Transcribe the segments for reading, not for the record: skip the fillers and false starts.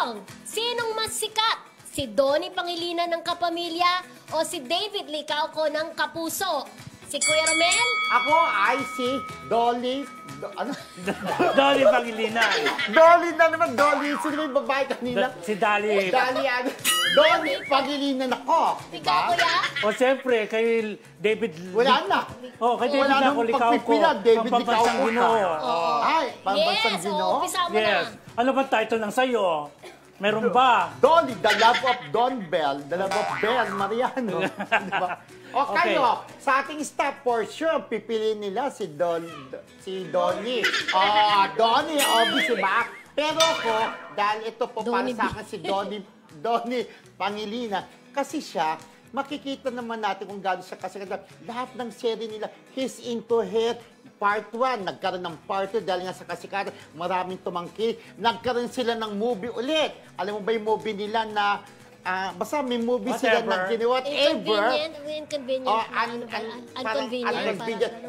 tanong, sinong mas sikat? Si Donnie Pangilinan ng Kapamilya o si David Licauco ng Kapuso? Si Kuya Romel? Ako ay si Dolly. Ano? Dolly Pangilinan. Dolly na naman, Dolly. Sino yung babae kanina? Si Dolly. Dolly Pangilinan ako. Ikaw, Kuya? O siyempre, kay David... Wala na. Kay David Licauco. David Pampansang Ginoo. Ay, Pampansang Ginoo? Umpisa mo Yes. na. Ano ba title ng sayo? Meron ba? Dolly, The Love of Don Bell. The Love of Bell Mariano. Diba? O kayo, sa ating staff, for sure, pipiliin nila si Donnie. Donnie, obviously ba? Pero ako, dahil ito po para sa akin si Donnie Pangilinan, kasi siya, makikita naman natin kung gano'n siya kasi lahat ng serie nila, he's into it. Part 1, nagkaroon ng part 2 dahil nga sa kasikatan, maraming tumangki. Nagkaroon sila ng movie ulit. Alam mo ba yung movie nila na, basta may movie sila na ginawa, whatever. Inconvenient.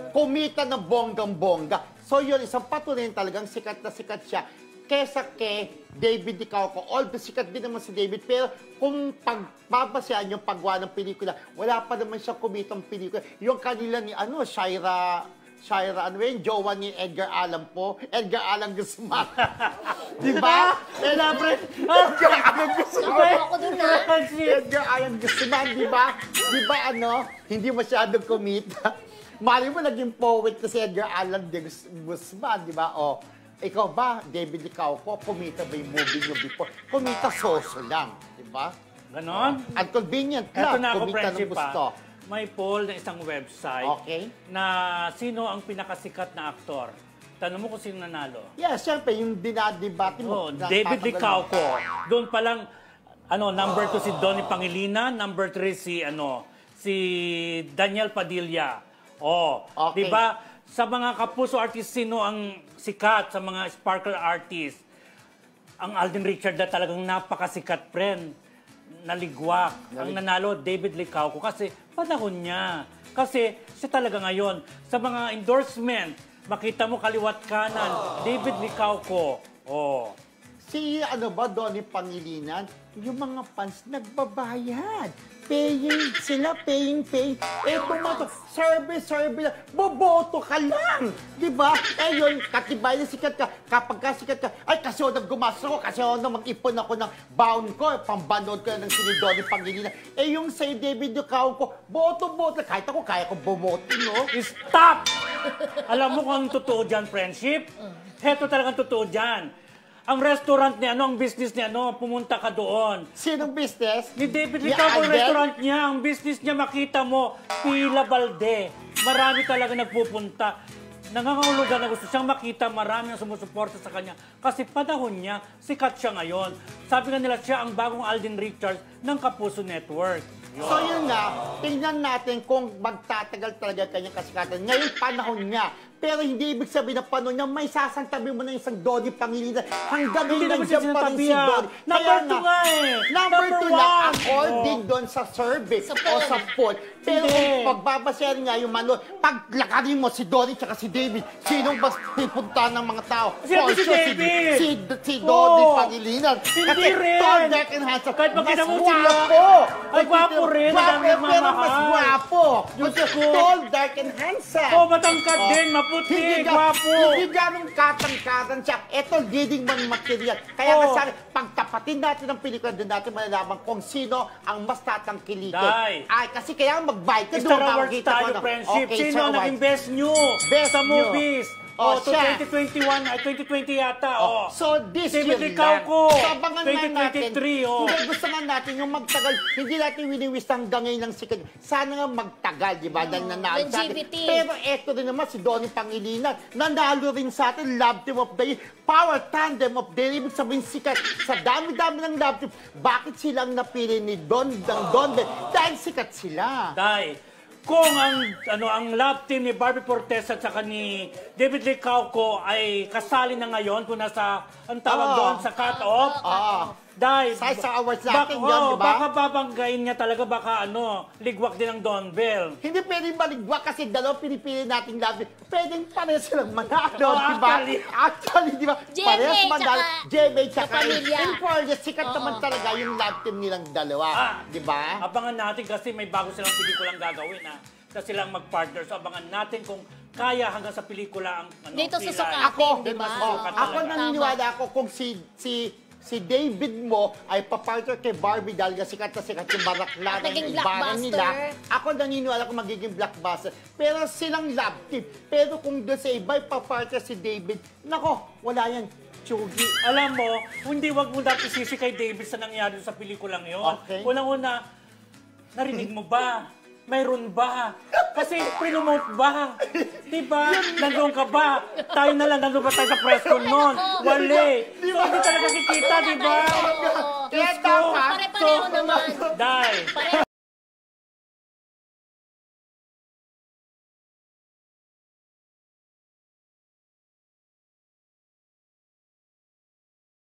Kumita na bonggang-bongga. So yun, isang patuloy talagang sikat na sikat siya. Kesa kay David Licauco. Although sikat din naman si David, pero kung pagbabasehan yung paggawa ng pelikula, wala pa naman siya kumitang pelikula. Yung kanila ni Shaira, ano yun, jowa ni Edgar Allan Poe, Edgar Allan Guzman. Diba? Edgar Allan Guzman. Ako dun na. Edgar Allan Guzman, diba? Diba hindi masyadong kumita. Mali mo naging poet na si Edgar Allan Guzman, diba? O, ikaw ba, David Licauco, kumita ba yung movie nyo before? Kumita soso lang, diba? Ganon? At convenient lang, kumita ng gusto. May poll ng isang website na sino ang pinakasikat na aktor. Tanong mo kung sino nanalo. Yeah, siyempre, yung dinadebate mo. David Licauco. Doon pa lang, number 2 si Donnie Pangilinan, number 3 si Daniel Padilla. Di ba? Sa mga Kapuso artist, sino ang sikat sa mga sparkle artist? Ang Alden Richard na talagang napakasikat, friend. Naligwak. Ang nanalo, David Licauco. Kasi panahon niya. Kasi siya talaga ngayon. Sa mga endorsement, makita mo kaliwat kanan, David Licauco. Si Donnie Pangilinan, yung mga fans nagbabayad. Paying sila, paying. Tumato, survey lang. Boboto ka lang. Diba? Yun, katibay na sikat ka. Kapag sikat ka, ay kasi ako naggumastos ako, kasi ako mag-ipon ako ng bound ko, pambanood ko ng sini Donnie Pangilinan. Yung say David Licauco, boto. Kahit ako, kaya ko bumoto, no? Stop! Alam mo kung ang totoo dyan, friendship? Heto talagang totoo dyan. Ang restaurant niya, ang business niya, pumunta ka doon. Sinong business? Ni David Licauco, ang restaurant niya, ang business niya, makita mo, Pila Balde. Marami talaga nagpupunta. Nangangahulugan na gusto siyang makita, marami ang sumusuporta sa kanya. Kasi panahon niya, sikat siya ngayon. Sabi nga nila, siya ang bagong Alden Richards ng Kapuso Network. So yun nga, tingnan natin kung magtatagal talaga kanyang kasikatan. Ngayon, panahon niya. Pero hindi ibig sabihin na panahon niya, may sasantabi mo na isang Donnie Pangilinan. Hanggang hindi naman siya pa rin si sinasabi Donnie. Number 2 nga Number 2 lang, according doon sa survey o sa poll. Pero kung pagbabasehan nga yung manood, paglakarin mo si Donnie at si David, sinong mas pipunta ng mga tao? Siyempre si David! Si Donnie Pangilinan. Hindi rin! Tall, dark, and handsome. Kahit makita mo gwapo! Ay, gwapo rin. Pero mas gwapo. Tall, dark, and handsome. Matangkad din, maputi, gwapo. Hindi ganong katangkatan siya. Ito, leading man material. Kaya kasi, pagtapatin natin ang pelikula, doon natin malalaman kung sino ang mas tatangkilikin. Ay, kasi kaya mag-bite ka doon. Star Awards tayo, friendship. Sino ang naging best new sa movies? To 2021, 2020 yata. So, this David year Licauco, lang. 2023, Hindi, gusto nga natin yung magtagal. Hindi natin winiwis hanggang ngayon ng sikat. Sana nga magtagal, di ba? Dahil nanalo sa atin. Pero eto rin naman, si Donnie Pangilinan. Nanalo rin sa atin, Love Team of the Year. Power Tandem of the Year. Ibig sabihin sikat. Sa dami-dami ng Love Team, bakit silang napili ni Don Bell? Dahil sikat sila. Kung ang love team ni Barbie Fortes at saka ni David Licauco ay kasali na ngayon kung nasa ang tawag doon sa cut-off, Dahil, sa awards natin yun, di ba? Baka babanggain niya talaga, baka ligwak din ang Don Bell. Hindi pwedeng maligwa kasi dalawa pinipili nating labi. Pwedeng pareho silang manalo, Oh, di ba? actually. Actually, di ba? JB Parehas manalo. JB tsaka Kapamilya. in fairness, sikat naman talaga yung love team nilang dalawa. Di ba? Abangan natin kasi may bago silang pelikulang gagawin, sa silang mag-partner. So abangan natin kung kaya hanggang sa pelikula ang Dito sila. susukatin, Ako, di ba? susukat ako talaga. naniniwala ako kung si David mo ay papartner kay Barbie dahil nga sikat na sikat yung barakla Naging ng ibaran nila. blockbuster. Ako naniniwala kung magiging blockbuster. Pero silang love team. Pero kung doon sa iba ay papartner si David, nako, wala yan. Chugi. Alam mo, hindi wag mo dapat isisi kay David sa nangyari sa pelikulang yon. Okay. Unang-una, narinig mo ba? Mayroon ba? Kasi promote ba? Diba? Nandun ka ba? Tayo na lang, nandun ba tayo sa press con noon? Wali. So, hindi talaga kikita, diba? Oo. Kaya Diyos ko. dapat, Pare-pareho naman. Dahil,